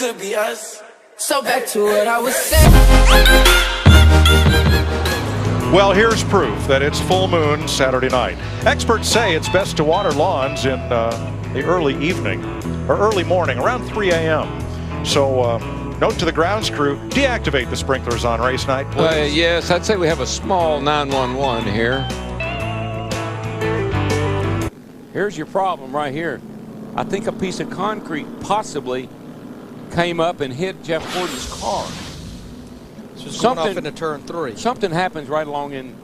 could be us. So back to what I was saying. Well, here's proof that it's full moon Saturday night. Experts say it's best to water lawns in the early evening or early morning, around 3 a.m. So note to the grounds crew, deactivate the sprinklers on race night, please. Yes, I'd say we have a small 911 here. Here's your problem right here. I think a piece of concrete possibly came up and hit Jeff Gordon's car. Just going off into turn 3. Something happens right along in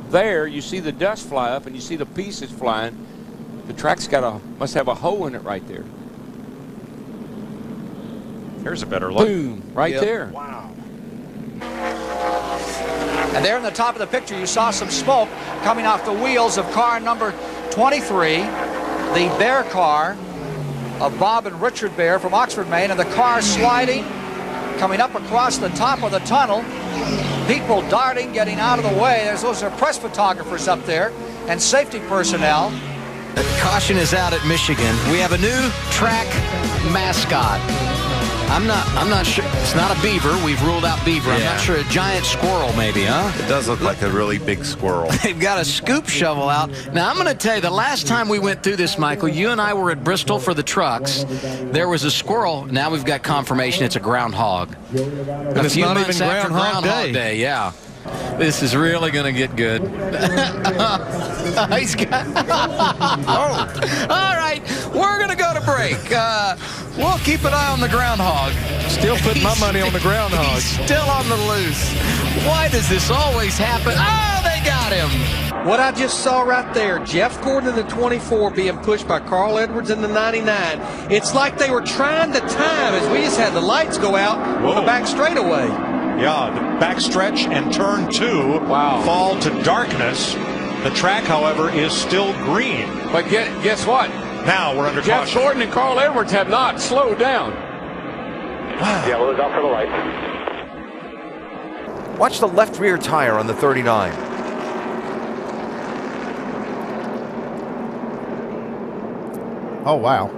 there. You see the dust fly up and you see the pieces flying. The track's must have a hole in it right there. Here's a better look. Boom, right there. Wow. And there in the top of the picture, you saw some smoke coming off the wheels of car number 23, the Bear car of Bob and Richard Bear from Oxford, Maine, and the car sliding, coming up across the top of the tunnel. People darting, getting out of the way. Those are press photographers up there and safety personnel. The caution is out at Michigan. We have a new track mascot. I'm not sure. It's not a beaver. We've ruled out beaver. I'm not sure. A giant squirrel, maybe, huh? It does look like a really big squirrel. They've got a scoop shovel out. Now, I'm going to tell you, the last time we went through this, Michael, you and I were at Bristol for the trucks. There was a squirrel. Now we've got confirmation it's a groundhog. And it's not even Groundhog Day. Yeah. This is really going to get good. He's got... All right, we're going to go to break. We'll keep an eye on the groundhog. Still putting my money on the groundhog. He's still on the loose. Why does this always happen? Oh, they got him. What I just saw right there, Jeff Gordon in the 24 being pushed by Carl Edwards in the 99. It's like they were trying to time as we just had the lights go out on the back straightaway. Yeah, the backstretch and turn 2 fall to darkness. The track, however, is still green. But guess what? Now we're under Jeff caution. Gordon and Carl Edwards have not slowed down. Yellow is out for the light. Watch the left rear tire on the 39. Oh, wow.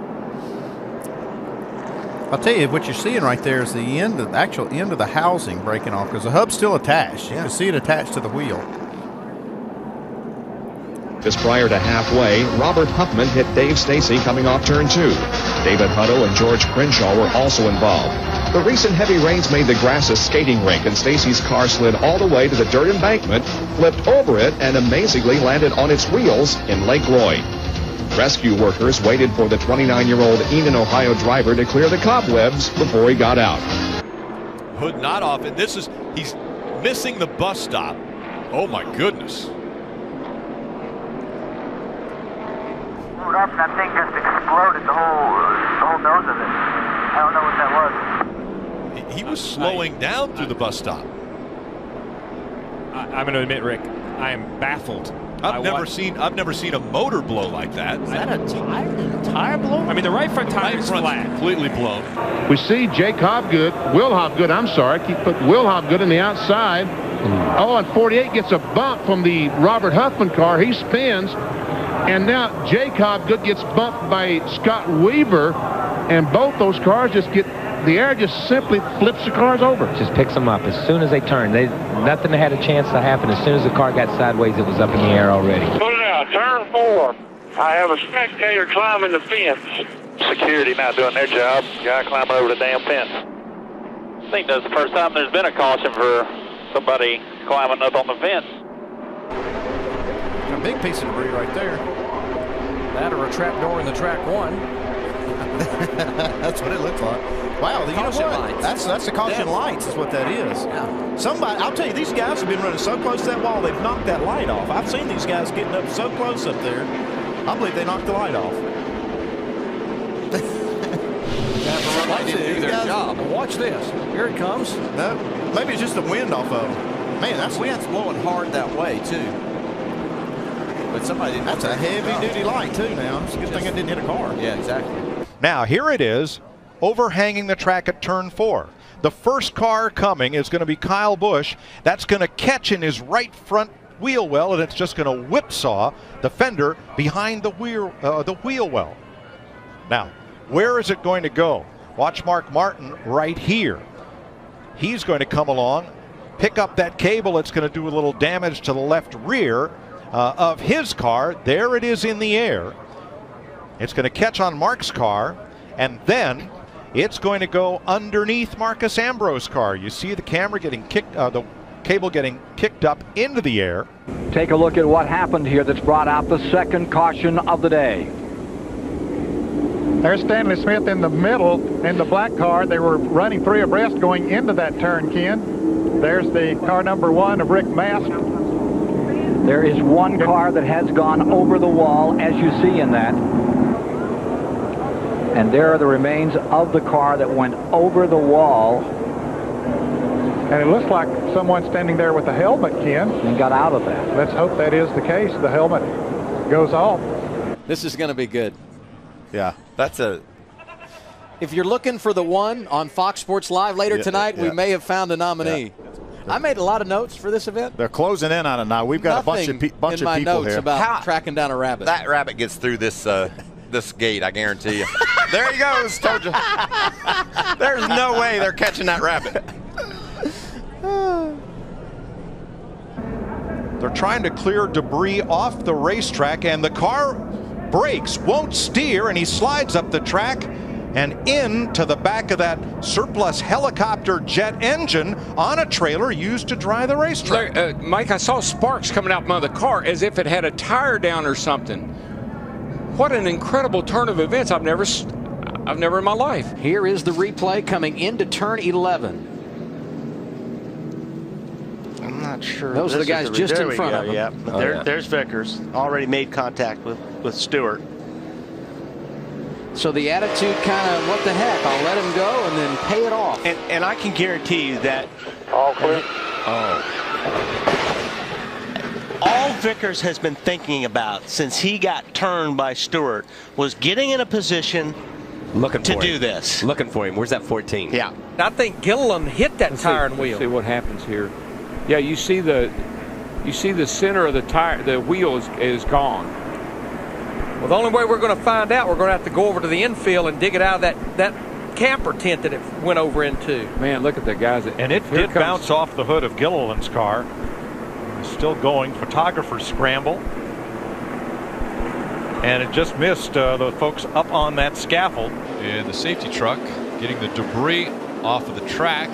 I'll tell you, what you're seeing right there is the actual end of the housing breaking off because the hub's still attached. You can see it attached to the wheel. Just prior to halfway, Robert Huffman hit Dave Stacy coming off turn 2. David Hutto and George Crenshaw were also involved. The recent heavy rains made the grass a skating rink, and Stacy's car slid all the way to the dirt embankment, flipped over it, and amazingly landed on its wheels in Lake Lloyd. Rescue workers waited for the 29-year-old Enon, Ohio driver to clear the cobwebs before he got out. Hood not off, and he's missing the bus stop. Oh my goodness. Up, and that thing just exploded, the whole nose of it. I don't know what that was. He was slowing down through the bus stop. I'm going to admit, Rick, I am baffled. I've never seen a motor blow like that. Is that a tire? Did a tire blow? I mean, the right front tire is flat. Completely blown. We see Will Hobgood, I keep putting Will Hobgood on the outside. Oh, and 48 gets a bump from the Robert Huffman car. He spins. And now Jake Hobgood gets bumped by Scott Weaver, and both those cars the air just simply flips the cars over. Just picks them up as soon as they turn. Nothing had a chance to happen. As soon as the car got sideways, it was up in the air already. Put it out, turn 4. I have a spectator climbing the fence. Security not doing their job. Guy climbing over the damn fence. I think that's the first time there's been a caution for somebody climbing up on the fence. A big piece of debris right there. That or a trap door in the track 1. That's what it looks like. Wow, you know what? That's the caution lights is what that is. Yeah. Somebody, I'll tell you, these guys have been running so close to that wall, they've knocked that light off. I've seen these guys getting up so close up there. I believe they knocked the light off. They do their job. Watch this. Here it comes. No, maybe it's just the wind off of them. Man, that's wind's blowing hard that way too. But that's a heavy-duty light too. Now it's a good thing it didn't hit a car. Yeah, exactly. Now here it is, overhanging the track at turn 4. The first car coming is going to be Kyle Busch. That's going to catch in his right front wheel well, and it's just going to whipsaw the fender behind the wheel well. Now, where is it going to go? Watch Mark Martin right here. He's going to come along, pick up that cable. It's going to do a little damage to the left rear of his car. There it is in the air. It's going to catch on Mark's car, and then it's going to go underneath Marcus Ambrose's car. You see the camera getting kicked, the cable getting kicked up into the air. Take a look at what happened here that's brought out the second caution of the day. There's Stanley Smith in the middle in the black car. They were running 3 abreast going into that turn, Ken. There's the car number 1 of Rick Mast. There is one car that has gone over the wall, as you see in that. And there are the remains of the car that went over the wall. And it looks like someone standing there with a helmet, Ken. And got out of that. Let's hope that is the case. The helmet goes off. This is going to be good. Yeah, that's a... If you're looking for the one on Fox Sports Live later tonight, we may have found a nominee. I made a lot of notes for this event. They're closing in on it now. We've got Nothing a bunch in of my people notes here. about tracking down a rabbit. That rabbit gets through this this gate, I guarantee you. There he goes, told you. There's no way they're catching that rabbit. They're trying to clear debris off the racetrack, and the car brakes, won't steer, and he slides up the track and into the back of that surplus helicopter jet engine on a trailer used to dry the racetrack. Mike, I saw sparks coming out from under the car as if it had a tire down or something. What an incredible turn of events. I've never in my life. Here is the replay coming into turn 11. I'm not sure. Those are the guys just in front of him. Yeah, but there's Vickers. Already made contact with Stewart. So the attitude kind of, what the heck, I'll let him go and then pay it off. And I can guarantee you that all clear. All Vickers has been thinking about since he got turned by Stewart was getting in a position to do this. Looking for him. Where's that 14? Yeah. I think Gilliland hit that tire and wheel. Let's see what happens here. Yeah, you see the center of the tire, the wheel is gone. Well, the only way we're going to find out, we're going to have to go over to the infield and dig it out of that camper tent that it went over into. Man, look at the guys. And it did bounce off the hood of Gilliland's car. It's still going. Photographer's scramble. And it just missed the folks up on that scaffold. And the safety truck getting the debris off of the track.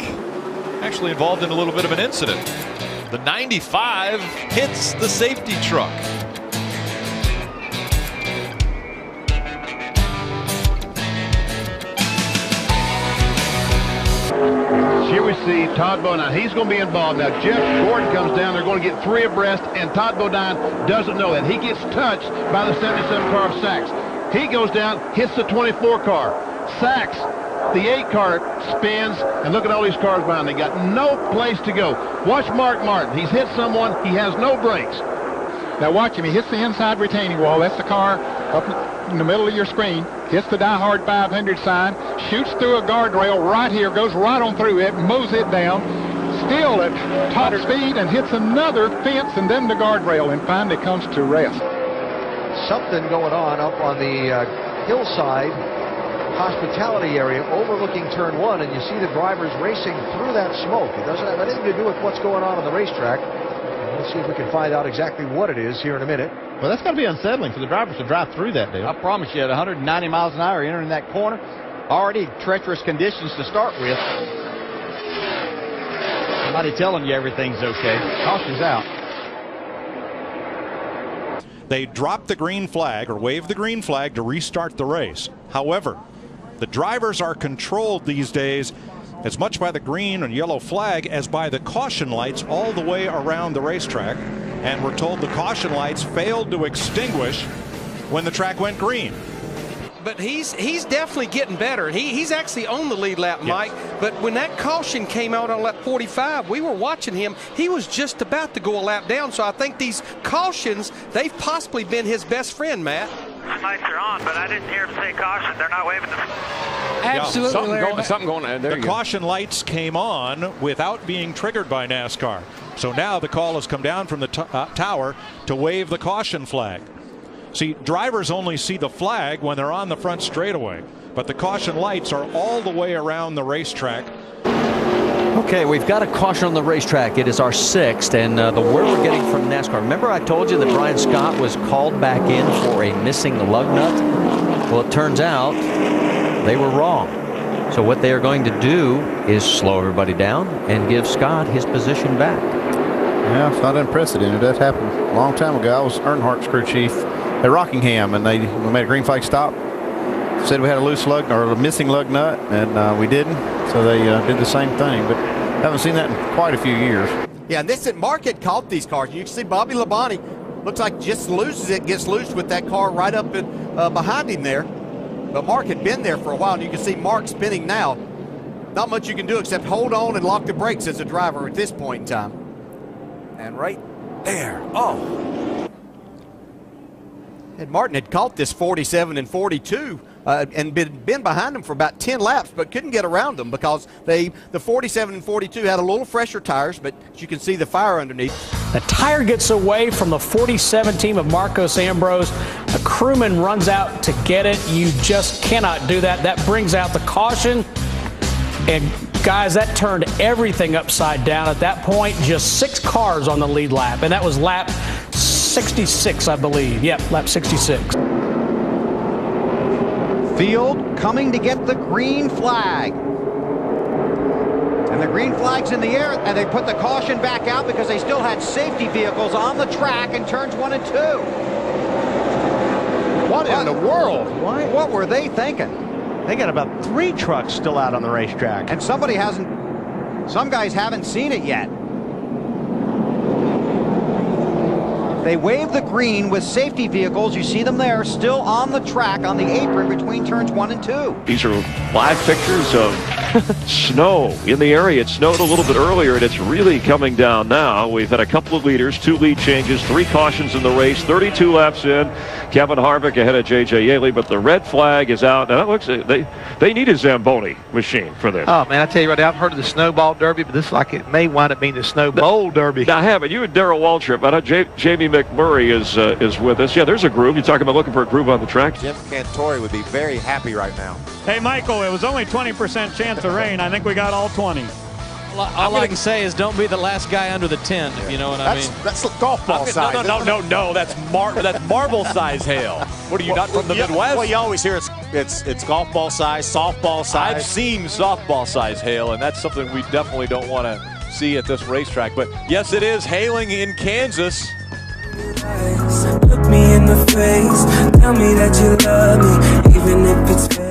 Actually involved in a little bit of an incident. The 95 hits the safety truck. Here we see Todd Bodine. He's going to be involved. Now, Jeff Gordon comes down. They're going to get 3 abreast, and Todd Bodine doesn't know that. He gets touched by the 77 car of Sachs. He goes down, hits the 24 car. Sachs, the 8 car, spins, and look at all these cars behind. They got no place to go. Watch Mark Martin. He's hit someone. He has no brakes. Now watch him. He hits the inside retaining wall. That's the car up in the middle of your screen. Hits the Die Hard 500 sign. Shoots through a guardrail right here. Goes right on through it. Mows it down. Still at top speed and hits another fence and then the guardrail and finally comes to rest. Something going on up on the hillside hospitality area overlooking turn 1, and you see the drivers racing through that smoke. It doesn't have anything to do with what's going on the racetrack. We'll see if we can find out exactly what it is here in a minute. Well, that's got to be unsettling for the drivers to drive through that deal. I promise you, at 190 miles an hour entering that corner, already treacherous conditions to start with. Somebody telling you everything's okay. Caution's out. They dropped the green flag, or waved the green flag, to restart the race. However, the drivers are controlled these days as much by the green and yellow flag as by the caution lights all the way around the racetrack. And we're told the caution lights failed to extinguish when the track went green. But he's definitely getting better. He's actually on the lead lap, Mike. Yes. But when that caution came out on lap 45, we were watching him. He was just about to go a lap down. So I think these cautions, they've possibly been his best friend, Matt. Lights are on, but I didn't hear them say caution. They're not waving them. Absolutely. Yeah, something going on. The caution lights came on without being triggered by NASCAR. So now the call has come down from the tower to wave the caution flag. See, drivers only see the flag when they're on the front straightaway. but the caution lights are all the way around the racetrack. Okay, we've got a caution on the racetrack. It is our 6th, and the word we're getting from NASCAR. Remember I told you that Brian Scott was called back in for a missing lug nut? Well, it turns out they were wrong. So what they are going to do is slow everybody down and give Scott his position back. Yeah, it's not unprecedented. That happened a long time ago. I was Earnhardt's crew chief at Rockingham, and we made a green flag stop. Said we had a loose lug or a missing lug nut, and we didn't. So they did the same thing, but haven't seen that in quite a few years. Yeah, and Mark had caught these cars. You can see Bobby Labonte looks like just loses it, gets loose with that car right up behind him there. But Mark had been there for a while, and you can see Mark spinning now. Not much you can do except hold on and lock the brakes as a driver at this point in time. And right there, and Martin had caught this 47 and 42 and been behind them for about 10 laps, but couldn't get around them because the 47 and 42 had a little fresher tires, but you can see the fire underneath. The tire gets away from the 47 team of Marcos Ambrose. A crewman runs out to get it. You just cannot do that. That brings out the caution. And guys, that turned everything upside down. At that point, just 6 cars on the lead lap, and that was lap 66, I believe. Yep, lap 66. Field coming to get the green flag. And the green flag's in the air, and they put the caution back out because they still had safety vehicles on the track in turns 1 and 2. What in the world? What were they thinking? They got about 3 trucks still out on the racetrack. And some guys haven't seen it yet. They wave the green with safety vehicles. You see them there, still on the track, on the apron between turns 1 and 2. These are live pictures of snow in the area. It snowed a little bit earlier, and it's really coming down now. We've had a couple of leaders, 2 lead changes, 3 cautions in the race, 32 laps in. Kevin Harvick ahead of J.J. Yaley, but the red flag is out. Now, it looks they need a Zamboni machine for this. Oh, man, I tell you right now, I've heard of the Snowball Derby, but this like it may wind up being the Snowball Derby. Now, I haven't. You and Darrell Waltrip. I know Jamie McMurray is with us. Yeah, there's a groove. You're talking about looking for a groove on the track. Jim Cantori would be very happy right now. Hey, Michael, it was only 20% chance of rain. I think we got all 20. All I can say is don't be the last guy under the tent, if you know what I mean. That's golf ball size. No. That's marble size hail. What are you, not from the Midwest? Well, you always hear it's golf ball size, softball size. I've seen softball size hail, and that's something we definitely don't want to see at this racetrack. But yes, it is hailing in Kansas. Look me in the face, tell me that you love me, even if it's fake.